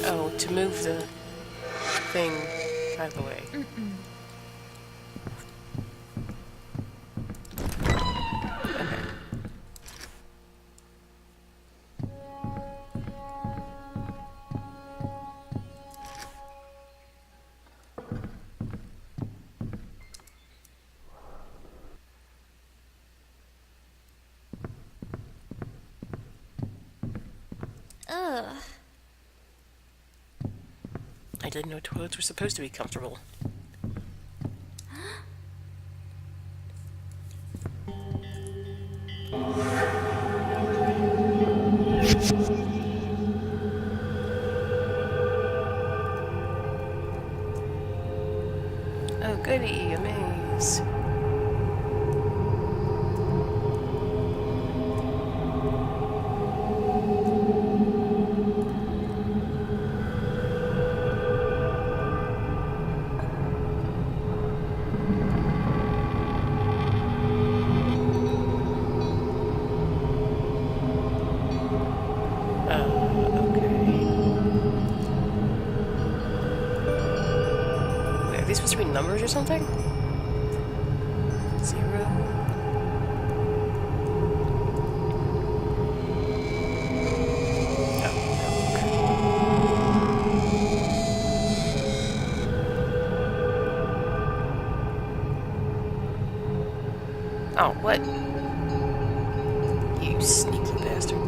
Oh, to move the thing out of the way. Ugh. I didn't know toilets were supposed to be comfortable. Oh goody, a maze. These supposed to be numbers or something? 0. Oh, what? You sneaky bastard.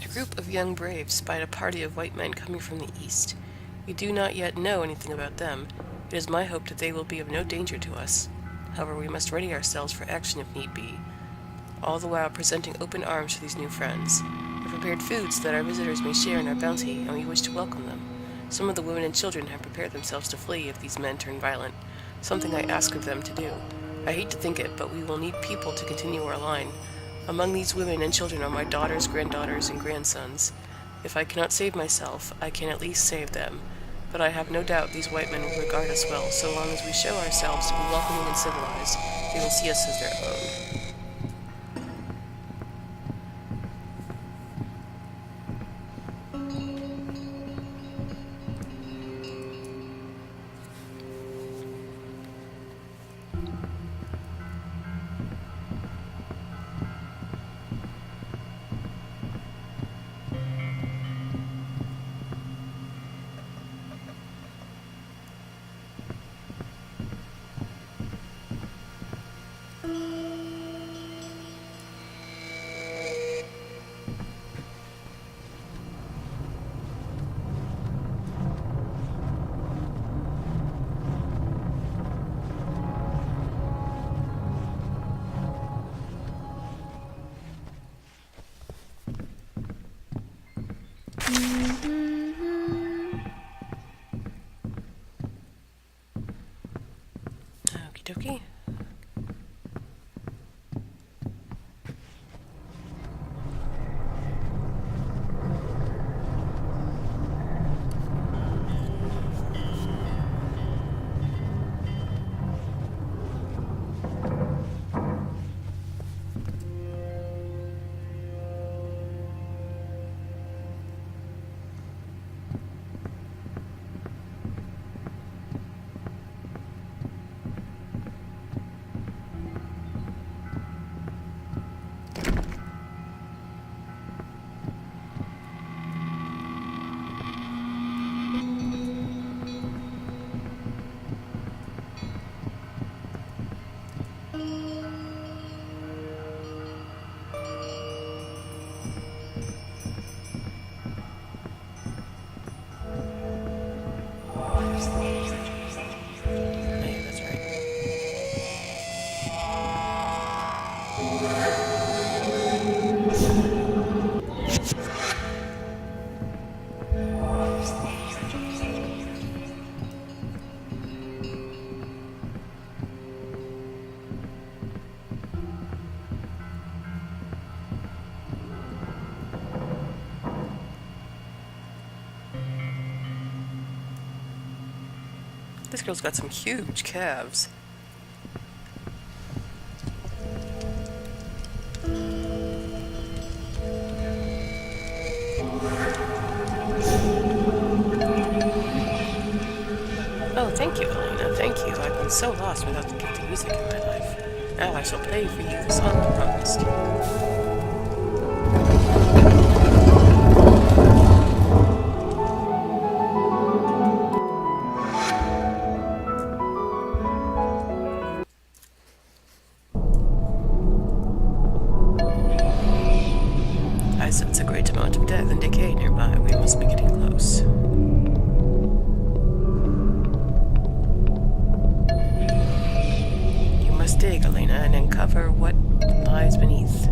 A group of young braves spied a party of white men coming from the east. We do not yet know anything about them. It is my hope that they will be of no danger to us. However, we must ready ourselves for action if need be, all the while presenting open arms to these new friends. We prepared food so that our visitors may share in our bounty, and we wish to welcome them. Some of the women and children have prepared themselves to flee if these men turn violent, something I ask of them to do. I hate to think it, but we will need people to continue our line. Among these women and children are my daughters, granddaughters, and grandsons. If I cannot save myself, I can at least save them. But I have no doubt these white men will regard us well, so long as we show ourselves to be welcoming and civilized. They will see us as their own. This girl's got some huge calves. Oh, thank you, Elena, thank you. I've been so lost without the gift of music in my life. Now I shall play for you the song I promised. I sense a great amount of death and decay nearby. We must be getting close. You must dig, Elena, and uncover what lies beneath.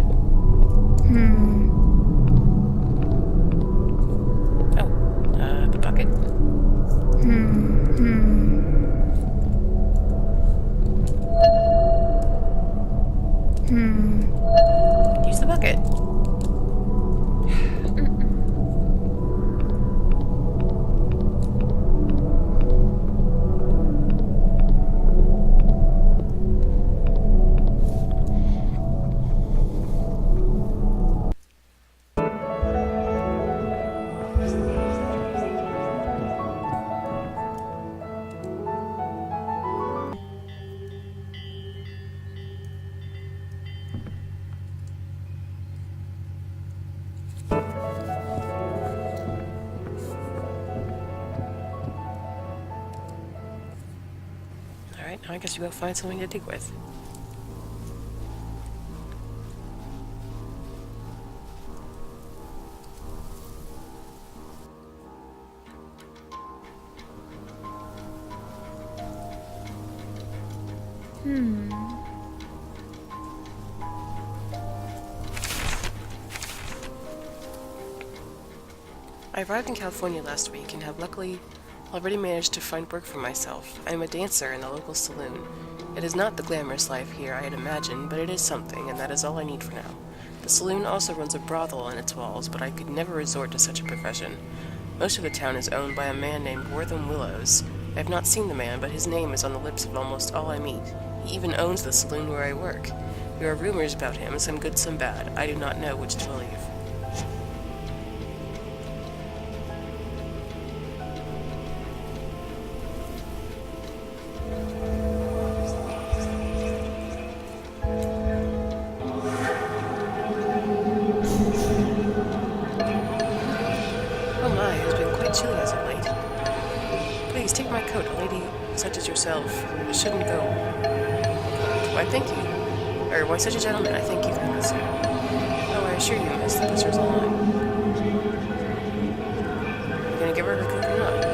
Oh, the bucket? Use the bucket. Alright, now I guess you go find something to dig with. I arrived in California last week and have luckily already managed to find work for myself. I am a dancer in a local saloon. It is not the glamorous life here I had imagined, but it is something, and that is all I need for now. The saloon also runs a brothel on its walls, but I could never resort to such a profession. Most of the town is owned by a man named Willows. I have not seen the man, but his name is on the lips of almost all I meet. He even owns the saloon where I work. There are rumors about him, some good, some bad. I do not know which to believe. Chilly as of late. Please take my coat. A lady such as yourself shouldn't go. Why, thank you. Or why, such a gentleman, I thank you for this. Oh, I assure you, miss, the pleasure's all mine. You gonna give her her coat or not?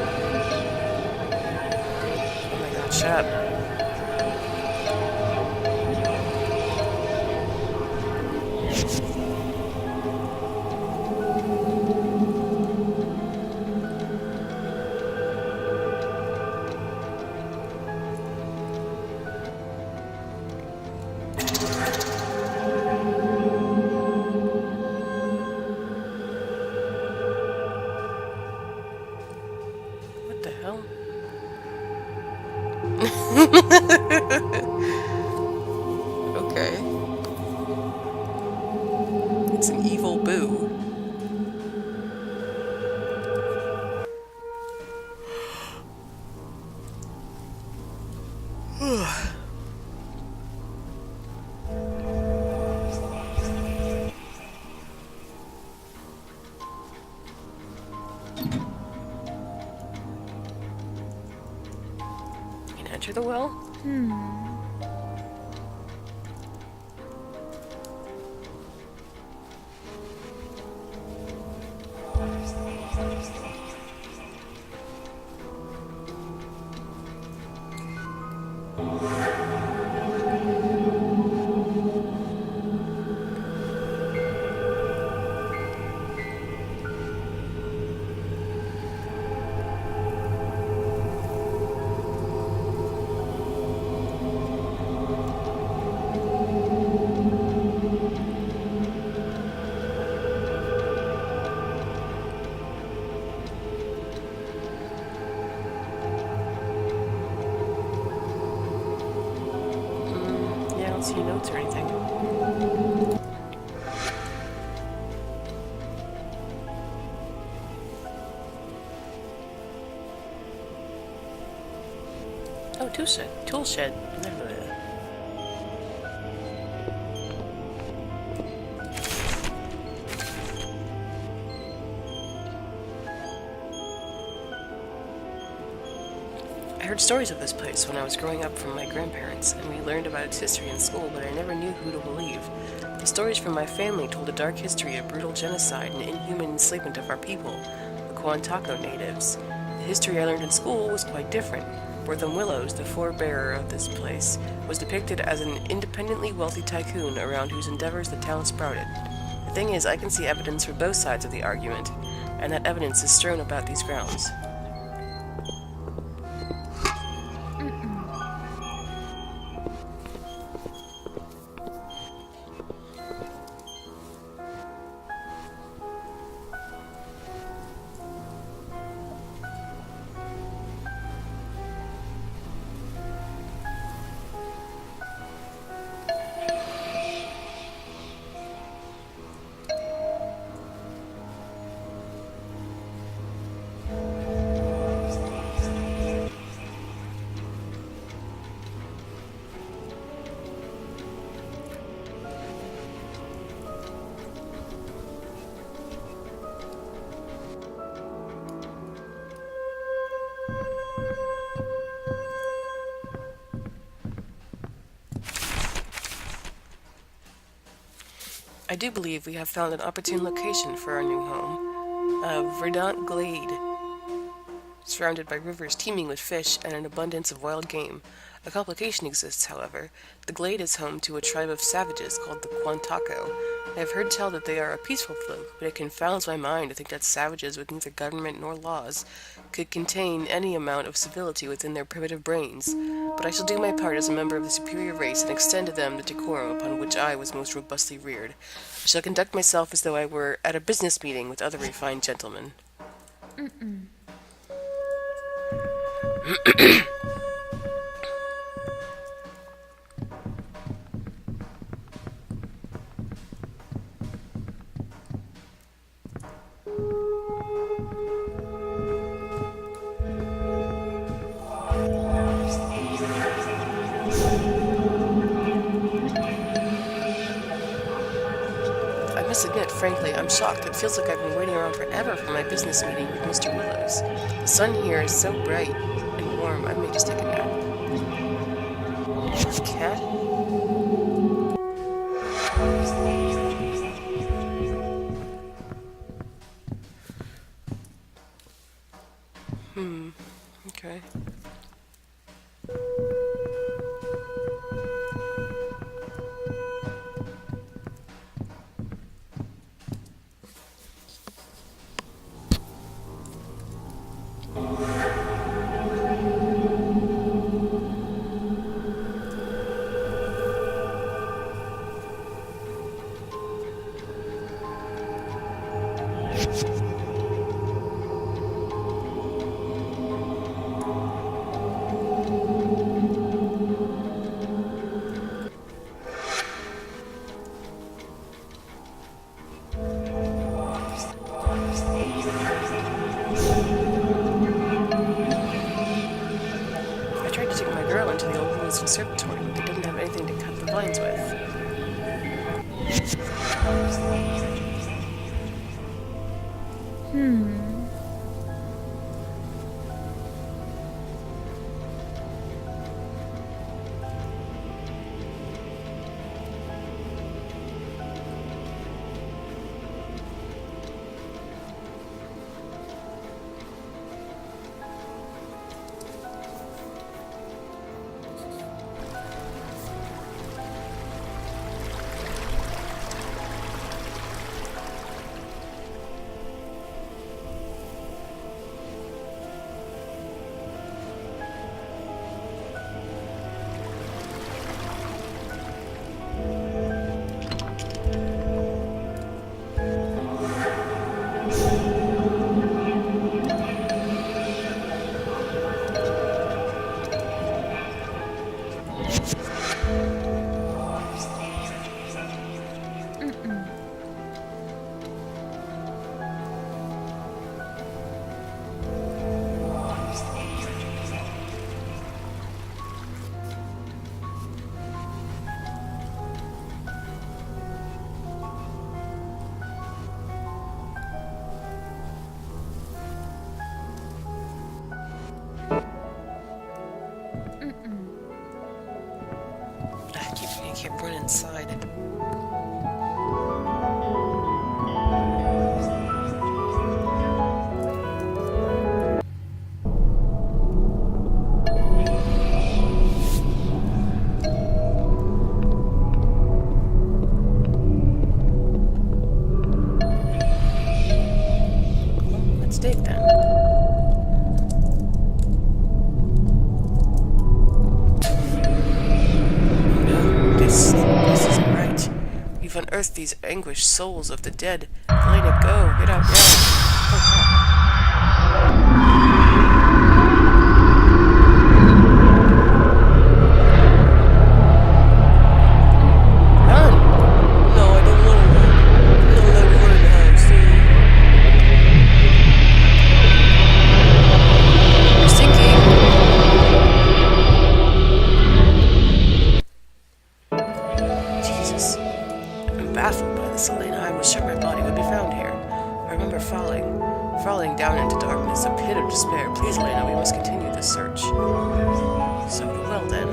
Oh my god, shut up. Okay. It's an evil boo. You can enter the well? footprints or anything. Oh, tool shed. Tool shed. I heard stories of this place when I was growing up from my grandparents, and we learned about its history in school, but I never knew who to believe. The stories from my family told a dark history of brutal genocide and inhuman enslavement of our people, the Quantaco natives. The history I learned in school was quite different. Wortham Willows, the forebearer of this place, was depicted as an independently wealthy tycoon around whose endeavors the town sprouted. The thing is, I can see evidence for both sides of the argument, and that evidence is strewn about these grounds. I do believe we have found an opportune location for our new home. A verdant glade, surrounded by rivers teeming with fish and an abundance of wild game. A complication exists, however. The glade is home to a tribe of savages called the Quantaco. I have heard tell that they are a peaceful folk, but it confounds my mind to think that savages with neither government nor laws could contain any amount of civility within their primitive brains. But I shall do my part as a member of the superior race and extend to them the decorum upon which I was most robustly reared. I shall conduct myself as though I were at a business meeting with other refined gentlemen. I must admit, frankly, I'm shocked. It feels like I've been waiting around forever for my business meeting with Mr. Willows. The sun here is so bright and warm, I may just take a nap. Cat? Okay. I tried to take my girl into the old Willows conservatory, but they didn't have anything to cut the vines with. run inside. Let's dig then. This isn't right. We've unearthed these anguished souls of the dead. Elena, go! Get out now! Run! No, I don't want to run. No, let me run in the house. You're sinking! Jesus. I'm baffled by this, Elena. I was sure my body would be found here. I remember falling down into darkness, a pit of despair. Please, Elena, we must continue this search. So we will, then.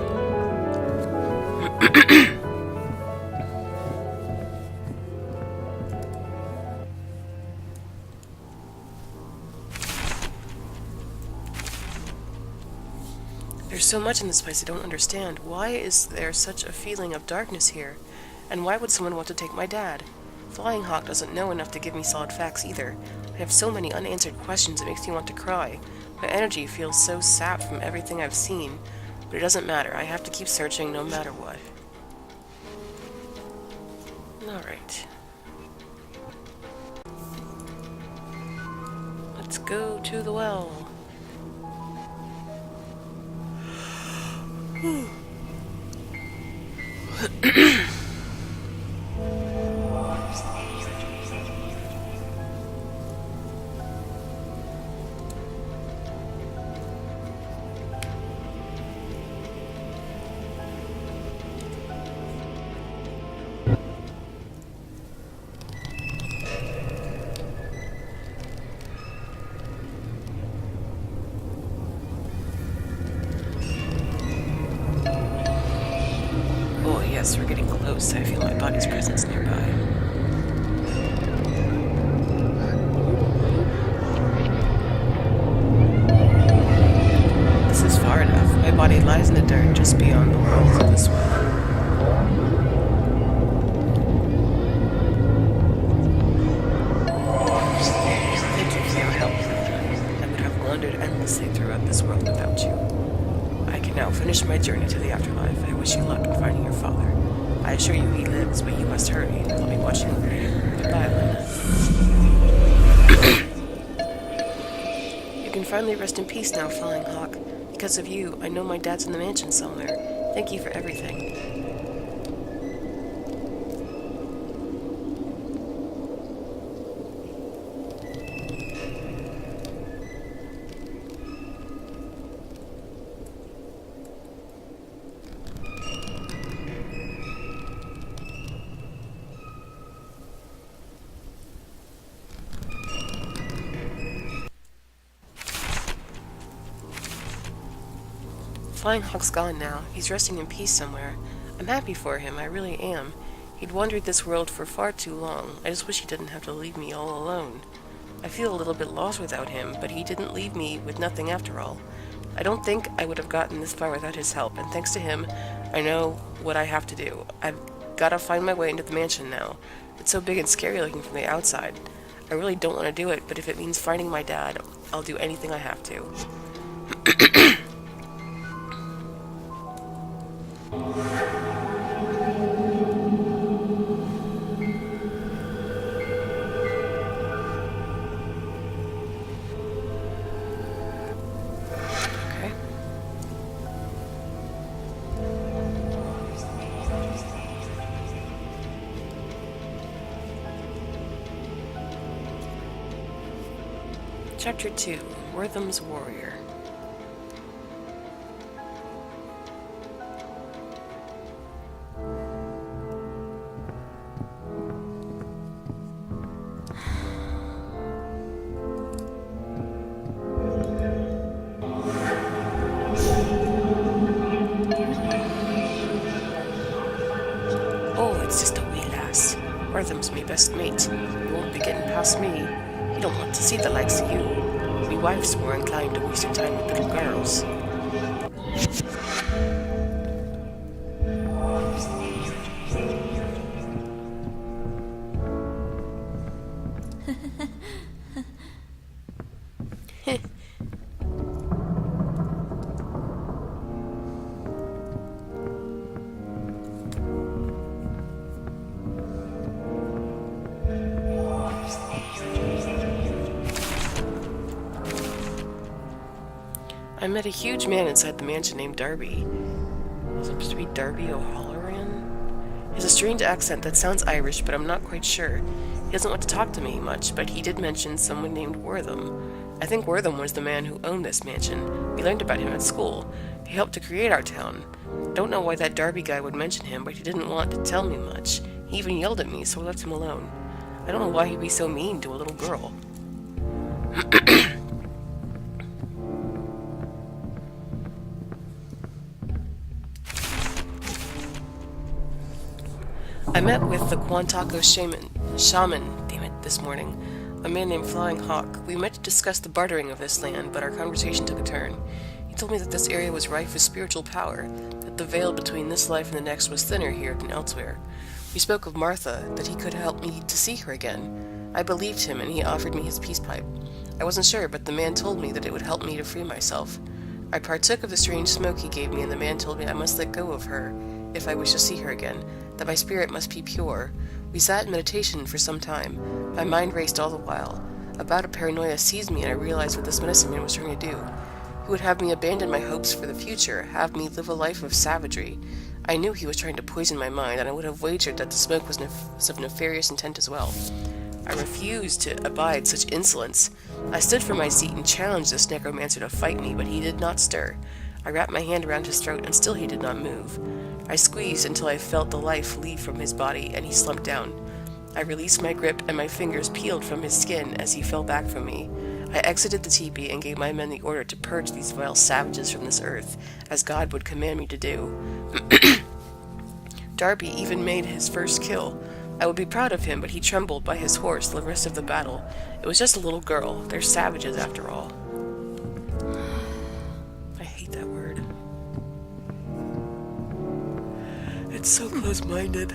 There's so much in this place I don't understand. Why is there such a feeling of darkness here? And why would someone want to take my dad? Flying Hawk doesn't know enough to give me solid facts either. I have so many unanswered questions it makes me want to cry. My energy feels so sapped from everything I've seen. But it doesn't matter. I have to keep searching no matter what. Alright. Let's go to the well. Oh yes, we're getting close. I feel my body's presence nearby. This is far enough. My body lies in the dirt just beyond the walls of this well. Thank you for your help, Lena. I would have wandered endlessly throughout this world without you. I can now finish my journey to the afterlife. I wish you luck in finding your father. I assure you he lives, but you must hurry. I'll be watching over you. Goodbye, Elena. You can finally rest in peace now, Flying Hawk. Because of you, I know my dad's in the mansion somewhere. Thank you for everything. Flying Hawk's gone now. He's resting in peace somewhere. I'm happy for him, I really am. He'd wandered this world for far too long. I just wish he didn't have to leave me all alone. I feel a little bit lost without him, but he didn't leave me with nothing after all. I don't think I would have gotten this far without his help, and thanks to him, I know what I have to do. I've gotta find my way into the mansion now. It's so big and scary looking from the outside. I really don't want to do it, but if it means finding my dad, I'll do anything I have to. Okay. Chapter 2, Wortham's Warrior. Wortham's me best mate. You won't be getting past me. He don't want to see the likes of you. Me wife's more inclined to waste your time with little girls. I met a huge man inside the mansion named Darby. Is it supposed to be Darby O'Halloran? He has a strange accent that sounds Irish, but I'm not quite sure. He doesn't want to talk to me much, but he did mention someone named Wortham. I think Wortham was the man who owned this mansion. We learned about him at school. He helped to create our town. Don't know why that Darby guy would mention him, but he didn't want to tell me much. He even yelled at me, so I left him alone. I don't know why he'd be so mean to a little girl. I met with the Quantaco shaman, this morning, a man named Flying Hawk. We met to discuss the bartering of this land, but our conversation took a turn. He told me that this area was rife with spiritual power, that the veil between this life and the next was thinner here than elsewhere. We spoke of Martha, that he could help me to see her again. I believed him, and he offered me his peace pipe. I wasn't sure, but the man told me that it would help me to free myself. I partook of the strange smoke he gave me, and the man told me I must let go of her if I wish to see her again, that my spirit must be pure. We sat in meditation for some time. My mind raced all the while. A bout of paranoia seized me, and I realized what this medicine man was trying to do. He would have me abandon my hopes for the future, have me live a life of savagery. I knew he was trying to poison my mind, and I would have wagered that the smoke was of nefarious intent as well. I refused to abide such insolence. I stood from my seat and challenged this necromancer to fight me, but he did not stir. I wrapped my hand around his throat, and still he did not move. I squeezed until I felt the life leave from his body, and he slumped down. I released my grip, and my fingers peeled from his skin as he fell back from me. I exited the teepee and gave my men the order to purge these vile savages from this earth, as God would command me to do. Darby even made his first kill. I would be proud of him, but he trembled by his horse the rest of the battle. It was just a little girl. They're savages, after all. I hate that word. It's so close-minded.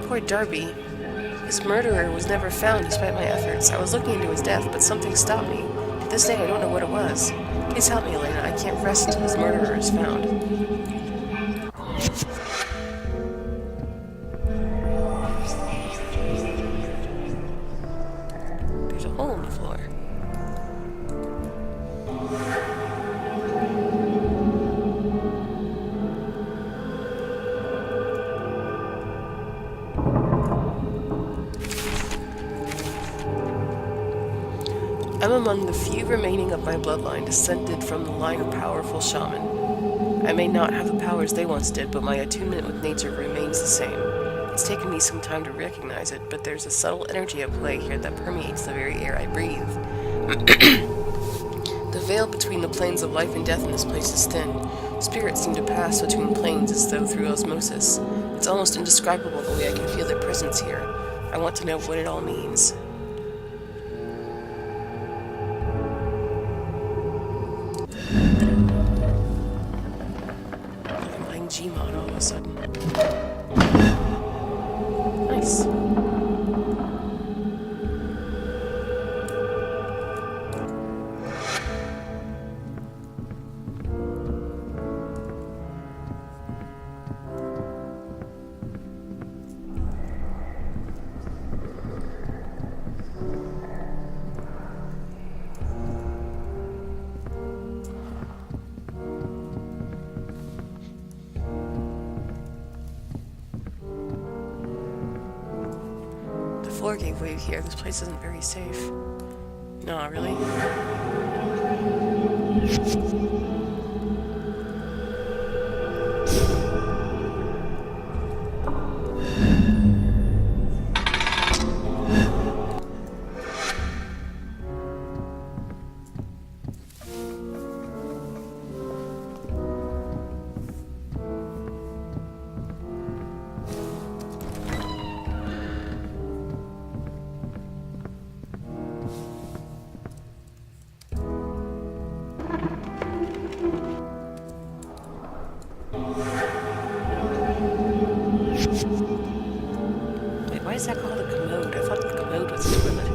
Poor Darby. His murderer was never found despite my efforts. I was looking into his death, but something stopped me. To this day, I don't know what it was. Please help me, Elena. I can't rest until his murderer is found. There's a hole in the floor. I'm among the few remaining of my bloodline descended from the line of powerful shaman. I may not have the powers they once did, but my attunement with nature remains the same. It's taken me some time to recognize it, but there's a subtle energy at play here that permeates the very air I breathe. The veil between the planes of life and death in this place is thin. Spirits seem to pass between planes as though through osmosis. It's almost indescribable the way I can feel their presence here. I want to know what it all means. I'm playing Gmod all of a sudden. Nice. floor gave way here. This place isn't very safe. No, really? Wait, why is that called a commode? I thought the commode was a toilet.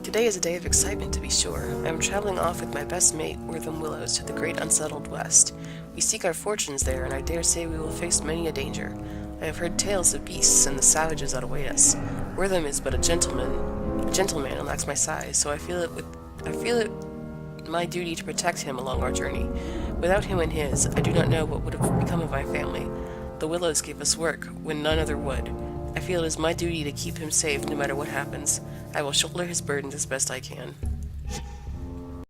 Today is a day of excitement, to be sure. I am traveling off with my best mate, Wortham Willows, to the great unsettled west. We seek our fortunes there, and I dare say we will face many a danger. I have heard tales of beasts and the savages that await us. Wortham is but a gentleman and lacks my size, so I feel it my duty to protect him along our journey. Without him and his, I do not know what would have become of my family. The Willows gave us work when none other would. I feel it is my duty to keep him safe no matter what happens. I will shoulder his burdens as best I can.